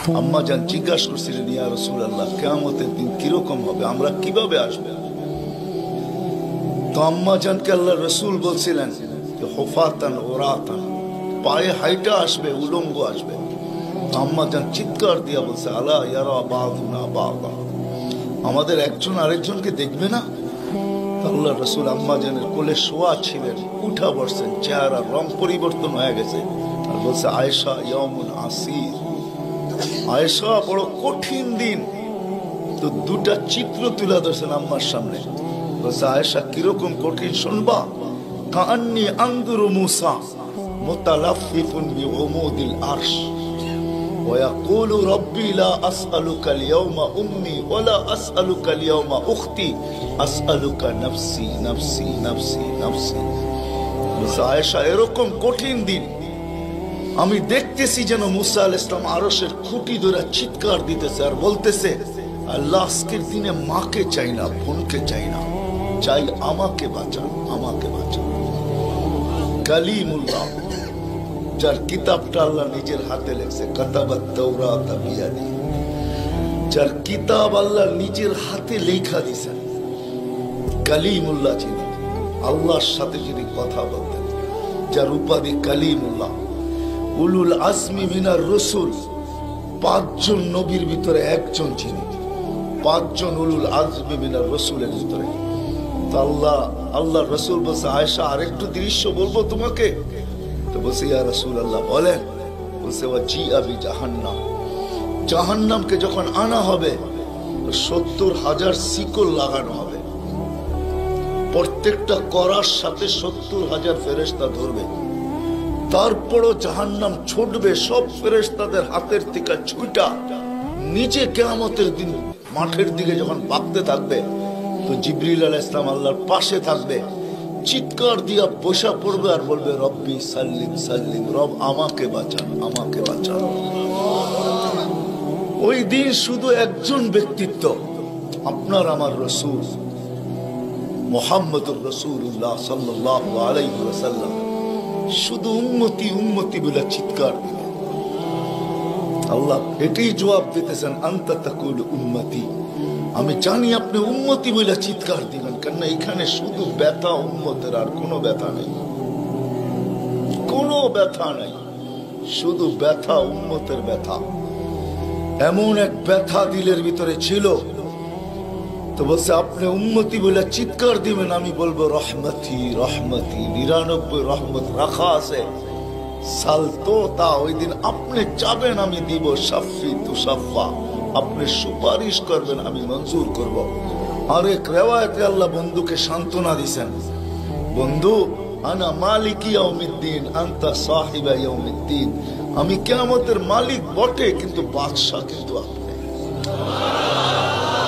আম্মা জান জিজ্ঞাসা করছিলেন, ইয়া রাসূলুল্লাহ, কিয়ামতের দিন কিরকম হবে, আমরা কিভাবে আসবে? তো আম্মা জানকে আল্লাহ রসুল বলছিলেন যে হুফাতান ওরাতান, পায়ে হাইটা আসবে, উলঙ্গ আসবে। আম্মা জান চিৎকার দিয়া বলছে, আলা ইয়ারা বাদুনা বাদা, আমাদের একজন আরেকজনকে দেখবে না? আল্লাহ রসুল আম্মা জানের কোলে শোয়া ছিলেন, উঠা বসছেন, চেহারার রং পরিবর্তন হয়ে গেছে। আর বলছে, আয়েশা ইয়াউমুন আসির, আয়েশা বড় কঠিন দিন। তো দুটা চিত্র তুলে ধরছেন আম্মার সামনে। বলছে, আয়েশা কিরকম কঠিন শুনবা? কাআন্নী আনজুরু মূসা মুতালাফফিফুন বিউমুদিল আরশ ওয়া ইয়াকুলু রব্বি লা আসআলুকা আল-ইয়াওমা উম্মি ওয়া লা আসআলুকা আল-ইয়াওমা উখতি আসআলুকা নাফসি নাফসি নাফসি নাফসি। বলছে, আয়েশা এরকম কঠিন দিন আমি দেখতেছি যেন মুসা আলাইহিস সালাম আরশের খুঁটি ধরে চিৎকার দিতেছে আর বলতেছে, আল্লাহ আজকের দিনে মাকে চাই না, বোনকে চাই না, চাই আমাকে বাঁচান, আমাকে বাঁচান। কালিমুল্লাহ, যার কিতাবটা আল্লাহ নিজের হাতে লেখছে, কাতাবাত তাওরাত বিয়াদি, যার কিতাব আল্লাহ নিজের হাতে লেখা দিয়েছেন, কালিমুল্লাহ যিনি, আল্লাহর সাথে যিনি কথা বলতেন, যার উপাধি কালিমুল্লাহ। উলুল আজমি মিনার রসুল, 5 জন নবীর ভিতরে একজন যিনি, 5 জন উলুল আজমি মিনার রসুলের ভিতরে। আল্লাহ রসুল বলছে, আয়েশা আরেকটু দৃশ্য বলবো তোমাকে? তো বলছে, ইয়া রাসূলুল্লাহ বলেন। বলছে, ওয়াজিআ বিজাহান্নাম, জাহান্নামকে যখন আনা হবে 70,000 শিকল লাগানো হবে, প্রত্যেকটা করার সাথে 70,000 ফেরেশতা ধরবে। তারপরও জাহান্নাম ছুটবে, সব ফেরেশতাদের হাতের থেকে ছুটা নিচে কিয়ামতের দিন মাঠের দিকে যখন ভাগতে থাকবে, তো জিবরিল আলাইহিস সালাম আল্লাহর পাশে থাকবে, চিৎকার দিয়া বসা পড়বে আর বলবে, রব্বি সাল্লিম সাল্লিম, রব আমাকে বাঁচান, আমাকে বাঁচান। ওই দিন শুধু একজন ব্যক্তিত্ব, আপনার আমার রসূল মুহাম্মদুর রাসূলুল্লাহ সাল্লাল্লাহু আলাইহি ওয়াসাল্লাম শুধু উম্মতি উম্মতি বলে চিৎকার দিবে। আল্লাহ এটাই জবাব দিতেছেন, আনতা তাকুলু উম্মতি, আমি জানি আপনি উম্মতি বলে চিৎকার দিবেন, কেননা এখানে শুধু ব্যথা উম্মতের, আর কোনো ব্যথা নেই, কোনো ব্যথা নেই, শুধু ব্যথা উম্মতের ব্যথা। এমন এক ব্যথা দিলের ভিতরে ছিল। তো বলছে, আপনি উম্মতি বলে চিৎকার দিবেন, আমি বলবো রহমতি রহমতি, 99 রহমত রাখা আছে, সালতো তা, ওই দিন আপনি চাবেন আমি দিব, শাফি তুসাফা, আপনি সুপারিশ করবেন আমি মঞ্জুর করব। আরেক রিওয়ায়াতে আল্লাহ বন্ধুকে সান্ত্বনা দিবেন, বন্ধু আনা মালিক ইয়াউমিদ্দিন আনতা সাহিবা ইয়াউমিদ্দিন, আমি কিয়ামতের মালিক বটে কিন্তু বাদশা কিন্তু আপনি,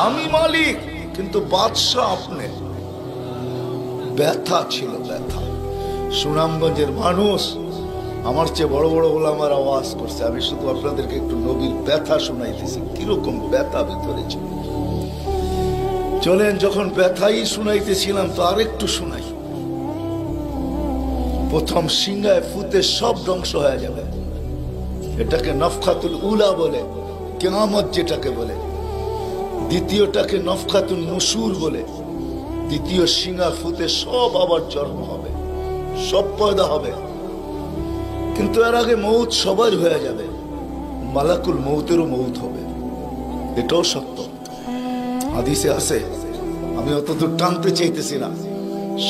আমি মালিক কিন্তু বাদশা আপনি। ব্যথা ছিল, ব্যথা। সুনামগঞ্জের মানুষ আমার চেয়ে বড় বড় ওলামার আওয়াজ করছে, আমি শুধু আপনাদেরকে একটু নবীর ব্যথা শুনাইতেছি, কিরকম ব্যথা ভিতরে ছিল। চলেন, যখন ব্যথাই শুনাইতেছিলাম তো আরেকটু শুনাই। প্রথম সিংহায় ফুতে সব ধ্বংস হয়ে যাবে, এটাকে নফখাতুল উলা বলে, কিয়ামত যেটাকে বলে। দ্বিতীয়টাকে নফখাতুন নুশুর বলে, দ্বিতীয় সিংহা ফুতে সব আবার জন্ম হবে, সব পয়দা হবে। কিন্তু এর আগে মৌত সবার হয়ে যাবে, মালাকুল মৌতেরও মৌত হবে, এটাও সত্য, হাদিসে আছে। আমি অতদূর টানতে চাইতেছি না।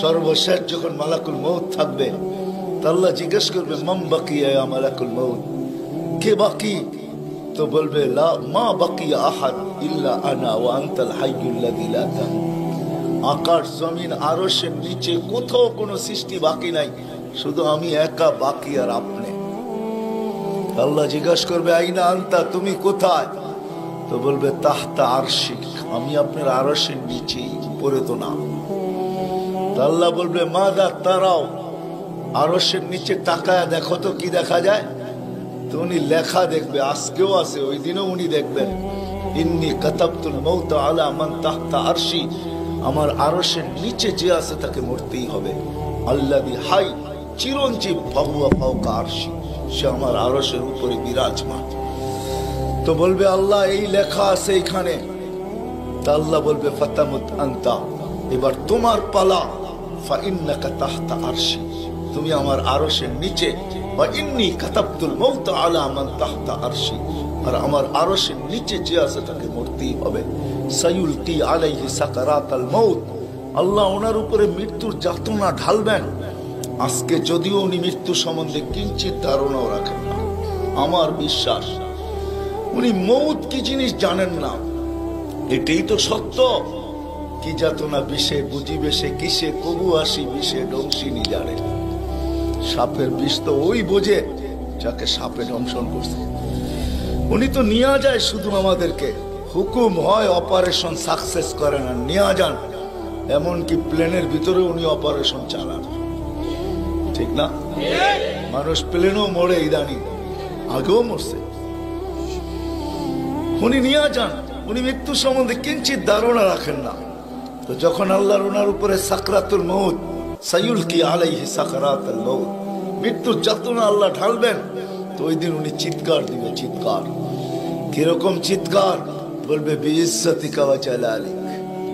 সর্বশেষ যখন মালাকুল মৌত থাকবে, আল্লাহ জিজ্ঞেস করবে, মাম বাকিয়া ইয়া মালাকুল মৌত, কে বাকি? তো বলবে, লা মা বাকিয়া আহাদ ইল্লা আনা ওয়া আনতাল হাইয়ুল লাযী লা তামুত। আকাশ জমিন আরশের নিচে কোথাও কোনো সৃষ্টি বাকি নাই, শুধু আমি একা বাকি আর আপনি। আল্লাহ জিজ্ঞাসা করবে, আইনা আনতা, তুমি কোথায়? তো বলবে, তাহতা আরশিক, আমি আপনার আরশের নিচে, উপরে তো না। আল্লাহ বলবে, মাদা তারাও, আরশের নিচে তাকায় দেখো তো কি দেখা যায়? তো উনি লেখা দেখবে, আজকেও আছে, ওই দিনও উনি দেখবেন, ইন্নী কাতাবতুল মাউত আলা মান তাহতা আরশি, আমার আরশের নিচে যে আছে তাকে মরতেই হবে। আল্লাযী হাই, চিরঞ্জীব, ফাহুয়া ফাওকা আরশি, সে আমার আরশের উপরে বিরাজমান। তো বলবে আল্লাহ এই লেখা আছে এখানে, তা আল্লাহ বলবে ফাতামুত আনতা, এবার তোমার পালা। ফাইন্নাকা তাহতা আরশি, তুমি আমার আরশের নিচে। ওয়া ইন্নী কাতাবতুল মাউত আলা মান তাহতা আরশি, আর আমার আরশের নিচে যে আছে তাকে মরতেই হবে। সায়ুলকি আলাইহি সাকারাতাল মাউত, আল্লাহ ওনার উপরে মৃত্যুর যাতনা ঢালবেন। আজকে যদিও উনি মৃত্যু সম্বন্ধে কিঞ্চিত ধারণাও রাখেন না, আমার বিশ্বাস উনি মৌত কি জিনিস জানেন না, এটাই তো সত্য। কি যাতনা বিষে বুঝিবে সে কিসে, কবু আসি বিষে ডংসিনী জানে। সাপের বিষ তো ওই বোঝে যাকে সাপে দংশন করছে। উনি তো নিয়ে যায় শুধু আমাদেরকে, হুকুম হয় অপারেশন সাকসেস করে না, নিয়ে যান। এমনকি প্লেনের ভিতরে উনি অপারেশন চালান, ঠিক না? মানুষ প্লেনও মরে ইদানিং, আগেও মরছে। উনি নিয়ে যান, উনি মৃত্যু সম্বন্ধে কিঞ্চিত ধারণা রাখেন না। তো যখন আল্লাহর ওনার উপরে সাকরাতুল মউত, সায়ুলকি আলাইহি সাকরাতুল মউত, মৃত্যুর যাতনা আল্লাহ ঢালবেন, তো ওই দিন উনি চিৎকার দিবে, চিৎকার। কিরকম চিৎকার? বলবে বিইজ্জতিকা ওয়া জালালিক,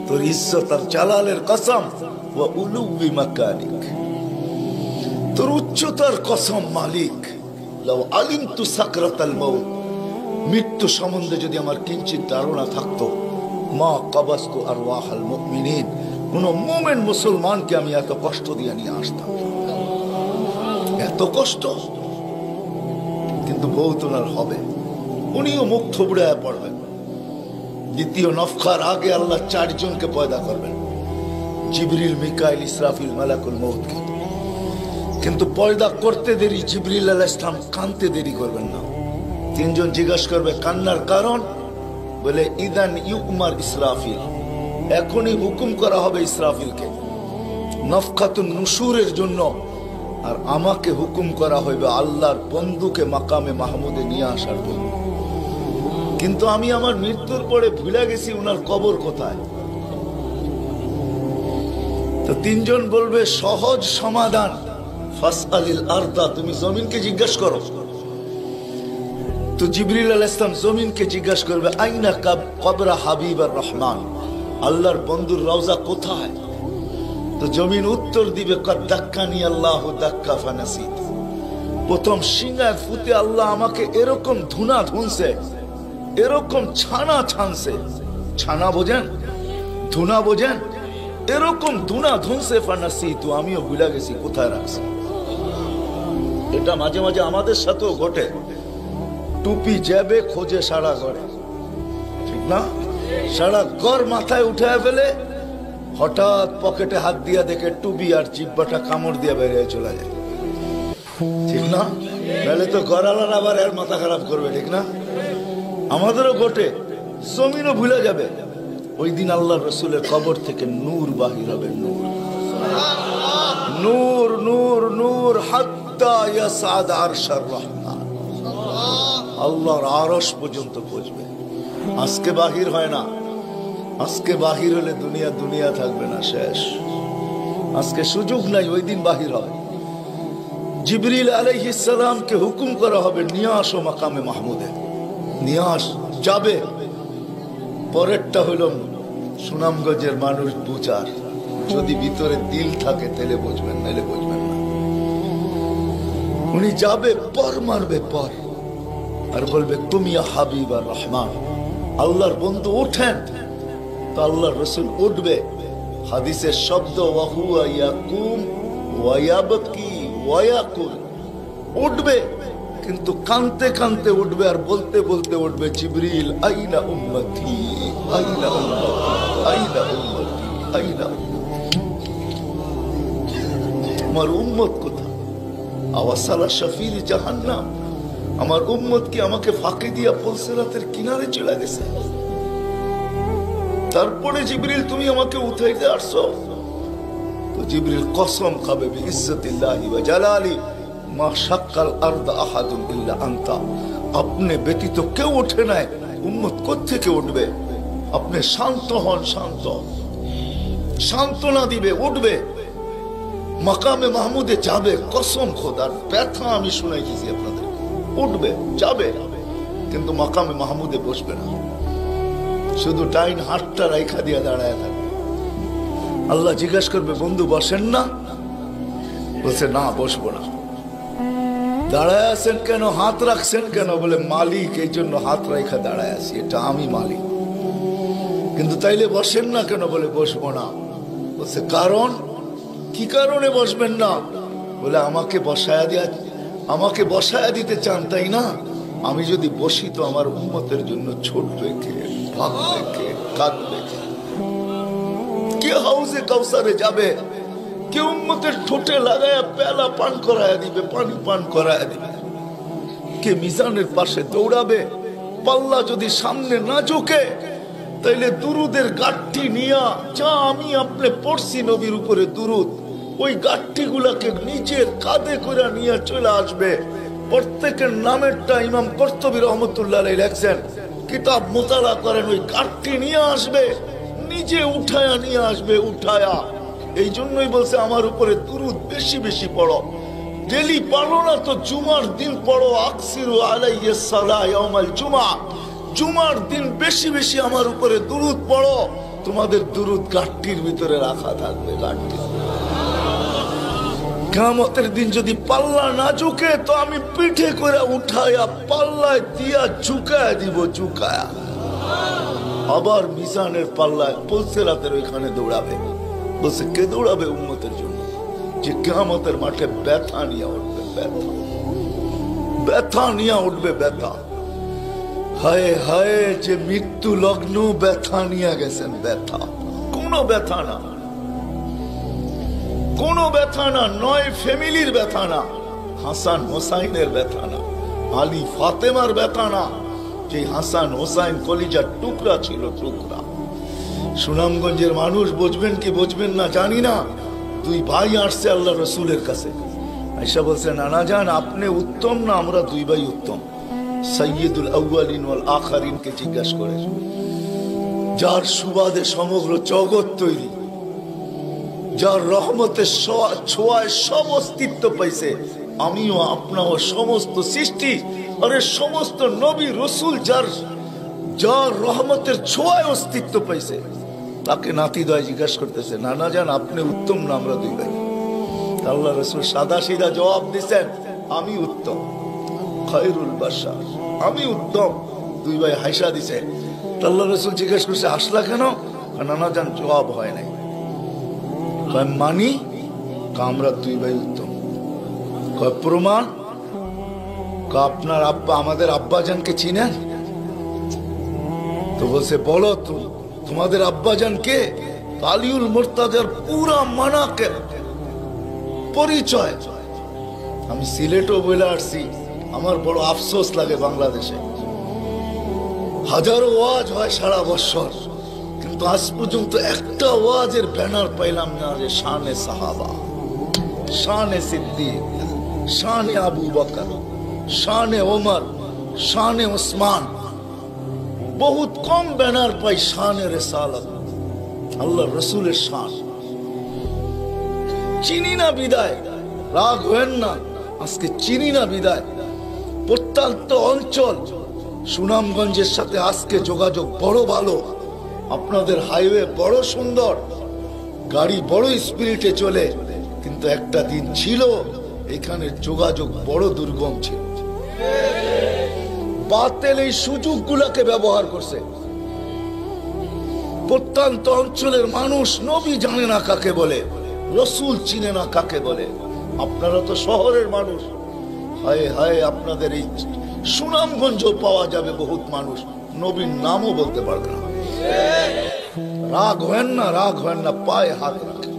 তোর ইজ্জত আর জালালের কসম, ওয়া উলুবি মাকানিক, তোর উচ্চতার কসম মালিক। লাউ আলিমতু সাকরাতাল মউত, মৃত্যু সম্বন্ধে যদি আমার কিঞ্চিত ধারণা থাকতো, মা কাবাস্তু আরওয়াহাল মুমিনিন, কোন মুমিন মুসলমানকে আমি এত কষ্ট দিয়ে নিয়ে আসতাম, এত কষ্ট। কিন্তু বহুত ওনার হবে, উনিও মুখ থুবড়ায় পড়বেন। দ্বিতীয় নফখার আগে আল্লাহ 4 জনকে পয়দা করবেন, জিবরিল, মিকাইল, ইসরাফিল, মালাকুল মউতকে। কিন্তু পয়দা করতে দেরি, জিবরিল আলাইহিস সালাম কানতে দেরি করবেন না। 3 জন জিজ্ঞাসা করবে কান্নার কারণ, বলে ইদান ইউমার ইসরাফিল, এখনই হুকুম করা হবে ইসরাফিলকে নফখাতুন নুশুরের জন্য, আর আমাকে হুকুম করা হইবে আল্লাহর বন্ধুকে মাকামে মাহমুদে নিয়ে আসার জন্য। কিন্তু আমি আমার মৃত্যুর পরে ভুলে গেছি উনার কবর কোথায়। তো 3 জন বলবে সহজ সমাধান, ফাসআলিল আরদা, তুমি জমিনকে জিজ্ঞাসা করো। তো জিবরিল আলাইহিস সালাম জমিনকে জিজ্ঞাসা করবে আইনা কবর হাবিবার রহমান, আল্লাহর বন্ধুর রওজা কোথায়? তো জমিন উত্তর দিবে কদ দাক্কানি আল্লাহু দাক্কা ফানাসিত, প্রথম সিংহায় ফুতে আল্লাহ আমাকে এরকম ধুনা ধুনছে, এরকম ছানা ছানছে। ছানা বোঝেন? ধুনা বোঝেন? এরকম ধুনা ধুনছে ফানাসিত, আমিও ভুলে গেছি কোথায় রাখছি। এটা মাঝে মাঝে আমাদের সাথেও ঘটে। টুপি যাবে খোঁজে সারা ঘরে, ঠিক না? সারা ঘর মাথায় উঠে ফেলে, হঠাৎ পকেটে হাত দিয়া দেখে টুপি আর জিব্বাটা কামড় দিয়ে বেরিয়ে চলে যায়, ঠিক না? নাহলে তো ঘরালার আবার এর মাথা খারাপ করবে, ঠিক না? আমাদেরও ঘটে, জমিনও ভুলে যাবে। ওই দিন আল্লাহ রসুলের কবর থেকে নূর বাহির হবে, নূর নূর নূর নূর হাত্তা ইয়াসাদ আরশার রহমান, আল্লাহর আরশ পর্যন্ত পৌঁছবে। আজকে বাহির হয় না, আজকে বাহির হলে দুনিয়া দুনিয়া থাকবে না, শেষ। আজকে সুযোগ নাই, ওই দিন বাহির হয়। জিবরিল আলাইহিস সালামকে হুকুম করা হবে নিয়ে আসো মাকামে মাহমুদে, নিয়ে আস, যাবে। পরেরটা হইল সুনামগঞ্জের মানুষ বুঝার, যদি ভিতরে দিল থাকে তাহলে বুঝবেন, নাহলে বুঝবেন না। উনি যাবে, পর মারবে পর, আর বলবে তুমি হাবিব আর রহমান, আল্লাহর বন্ধু ওঠেন। তো আল্লাহর রসুল উঠবে, হাদিসের শব্দ ওয়াহুয়া ইয়াকুম ওয়া ইয়াবকি ওয়া ইয়াকুল, উঠবে কিন্তু কানতে কানতে উঠবে, আর বলতে বলতে উঠবে জিবরিল আইনা উম্মতি আইনা উম্মতি আইনা উম্মতি আইনা, আমার উম্মত কোথায়? আওয়াসালা শাফির জাহান্নাম, আমার উম্মত কি আমাকে ফাঁকি দিয়া পুলসিরাতের কিনারে চলে গেছে? তারপরে জিবরিল তুমি আমাকে উঠাইতে আসছো। তো জিবরিল কসম খাবে বিইজ্জতিল্লাহি ওয়া জালালি মা শাক্কাল আরদ আহাদুন ইল্লা আনতা, আপনি ব্যতীত কেউ ওঠে নাই, উম্মত কোত্থেকে উঠবে? আপনি শান্ত হন, শান্ত, সান্ত্বনা দিবে, উঠবে, মাকামে মাহমুদে যাবে। কসম খোদার, ব্যথা আমি শুনাইছি আপনাদের, উঠবে, যাবে। কিন্তু মাকামে মাহমুদে বসবে না, শুধু ডাইন হাতটা রাইখা দিয়া দাঁড়ায় থাকবে। আল্লাহ জিজ্ঞাসা করবে, বন্ধু বসেন না? বলছে, না বসবো না। দাঁড়ায় আছেন কেন, হাত রাখছেন কেন? বলে, মালিক এই জন্য হাত রাইখা দাঁড়ায় আছি, এটা আমি মালিক। কিন্তু তাইলে বসেন না কেন? বলে, বসবো না। বলছে, কারণ কি কারণে বসবেন না? বলে, আমাকে বসায়া দিতে চান তাই না? আমি যদি বসি তো আমার উম্মতের জন্য ছোটবে কে, ভাববে কে, কাঁদবে কে? কে হাউজে কাউসারে যাবে? কে উম্মতের ঠোঁটে লাগায়া পেলা পান করায়া দিবে, পানি পান করায়া দিবে? কে মিজানের পাশে দৌড়াবে? পাল্লা যদি সামনে না ঝোঁকে, তাইলে দুরুদের গাঠটি নিয়া, যা আমি আপনি পড়ছি নবীর উপরে দুরুদ, ওই গাঠটি গুলাকে নিজের কাঁধে করে নিয়ে চলে আসবে। প্রত্যেকের নামেরটা ইমাম কর্তুবী রহমতুল্লাহ আলাইহি লেখছেন, কিতাব মোতালা করেন, ওই গাঠটি নিয়ে আসবে, নিজে উঠায়া নিয়ে আসবে, উঠায়া। এই জন্যই বলছে আমার উপরে দুরুদ বেশি বেশি পড়ো। ডেলি পড়ো না তো জুমার দিন পড়ো, আকসিরু আলাইহিস সালাহ ইয়াউমাল জুমআ। জুমার দিন বেশি বেশি আমার উপরে দুরুদ পড়ো, তোমাদের দুরুদ গাঠটির ভিতরে রাখা থাকবে। গাঠটি কিয়ামতের দিন যদি পাল্লা না ঝুঁকে, তো আমি পিঠে করে উঠায়া পাল্লায় দিয়া ঝুঁকায়া দিব, ঝুঁকায়া। আবার মিজানের পাল্লায় পুলসিরাতের ওইখানে দৌড়াবে। বলছে, কে দৌড়াবে উম্মতের জন্য? যে কিয়ামতের মাঠে ব্যথা নিয়ে উঠবে, ব্যথা, ব্যথা নিয়ে উঠবে, ব্যথা। হায় হায়, যে মৃত্যু লগ্ন ব্যথা নিয়ে গেছেন, ব্যথা। কোনো ব্যথা না, কোনো ব্যথা না, নয় ফ্যামিলির ব্যথা না, হাসান হোসাইনের ব্যথা না, আলী ফাতেমার ব্যথা না, যে হাসান হোসাইন কলিজার টুকরা ছিল, টুকরা। সুনামগঞ্জের মানুষ বুঝবেন কি বুঝবেন না জানি না, দুই ভাই আসছে আল্লাহ রসুলের কাছে, আয়েশা বলছে, নানা জান আপনি উত্তম না আমরা দুই ভাই উত্তম? সাইয়্যিদুল আউয়ালিন ওয়াল আখিরিন কে জিজ্ঞাসা করে, যার সুবাদে সমগ্র জগৎ তৈরি, যার রহমতের ছোঁয়ায় সব অস্তিত্ব পাইছে, আমিও আপনাও সমস্ত সৃষ্টি, আরে সমস্ত নবী রসুল যার রহমতের ছোঁয়ায় অস্তিত্ব পাইছে, তাকে নাতিদয় জিজ্ঞাসা করতেছে, নানা জান আপনি উত্তম না আমরা দুই ভাই? আল্লাহ রসুল সাদা সিধা জবাব দিচ্ছেন, আমি উত্তম, খায়রুল বাশার, আমি উত্তম। দুই ভাই হাসা দিছে। আল্লাহ রসুল জিজ্ঞেস করছে, হাসলা কেন? নানা জান জবাব হয় নাই। মানি আমরা দুই ভাই উত্তম। প্রমাণ? আপনার আব্বা, আমাদের আব্বা জানকে চিনেন? তো বলছে, বলো তোমাদের আব্বা জান কে? আলিউল মুর্তাজার পুরা মানাকে পরিচয়। আমি সিলেটও বলে আসছি, আমার বড় আফসোস লাগে, বাংলাদেশে হাজারো ওয়াজ হয় সারা বছর, কিন্তু আজ পর্যন্ত একটা ওয়াজের ব্যানার পাইলাম না যে শানে সাহাবা, শানে সিদ্দিক, শানে আবু বকর, শানে ওমর, শানে ওসমান। বহুত কম ব্যানার পাই শানে রিসালাত, আল্লাহ রসুলের শান। চিনি না বিদায়, রাগ হয়েন না, আজকে চিনি না বিদায়। প্রত্যন্ত অঞ্চল সুনামগঞ্জের সাথে আজকে যোগাযোগ বড় ভালো, আপনাদের হাইওয়ে বড় সুন্দর, গাড়ি বড় স্পিরিটে চলে, কিন্তু একটা দিন ছিল এখানে যোগাযোগ বড় দুর্গম ছিল। বাতিল এই সুযোগগুলোকে ব্যবহার করছে। প্রত্যন্ত অঞ্চলের মানুষ নবী জানে না কাকে বলে, রসুল চিনে না কাকে বলে। আপনারা তো শহরের মানুষ, হায় হায় আপনাদের এই সুনামগঞ্জ পাওয়া যাবে বহুত মানুষ নবীর নামও বলতে পারবে না। রাগ হয় না, রাগ হয় না, পায়ে হাত রাখে।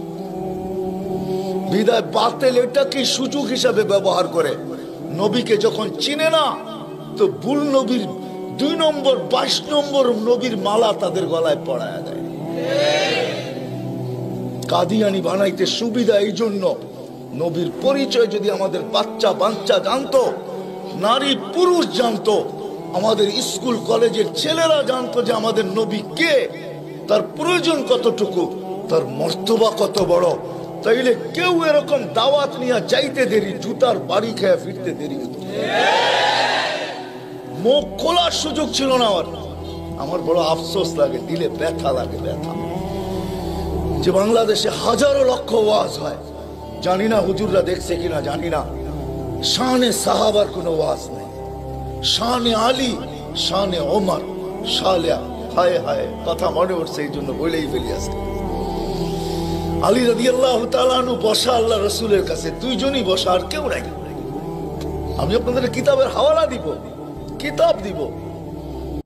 বিদায় বাতিল এটা কি সুযোগ হিসাবে ব্যবহার করে, নবীকে যখন চিনে না তো ভুল নবীর 2 নম্বর 22 নম্বর নবীর মালা তাদের গলায় পরায়া দেয়। কাদিয়ানি বানাইতে সুবিধা এই জন্য, নবীর পরিচয় যদি আমাদের বাচ্চা বাচ্চা জানতো, নারী পুরুষ জানতো, আমাদের স্কুল কলেজের ছেলেরা জানতো যে আমাদের নবী কে, তার প্রয়োজন কতটুকু, তার মর্তবা কত বড়, তাইলে কেউ এরকম দাওয়াত নিয়ে যাইতে দেরি, জুতার বাড়ি খেয়ে ফিরতে দেরি হতো। মুখ খোলার সুযোগ ছিল না আমার বড় আফসোস লাগে, দিলে ব্যথা লাগে, ব্যথা যে বাংলাদেশে হাজারো লক্ষ ওয়াজ হয়, জানি না হুজুররা দেখছে কিনা জানি না, শানে সাহাবার কোনো ওয়াজ নেই, শানে আলী, শানে ওমর, শালিয়া, হায় হায় কথা মনে উঠছে এই জন্য বলেই ফেলি আজকে। আলী রাদিয়াল্লাহু তাআলা আনহু বসা আল্লাহ রাসূলের কাছে, দুইজনই বসা, আর কেউ নাই। আমি আপনাদের কিতাবের হাওয়ালা দিব, কিতাব দিব।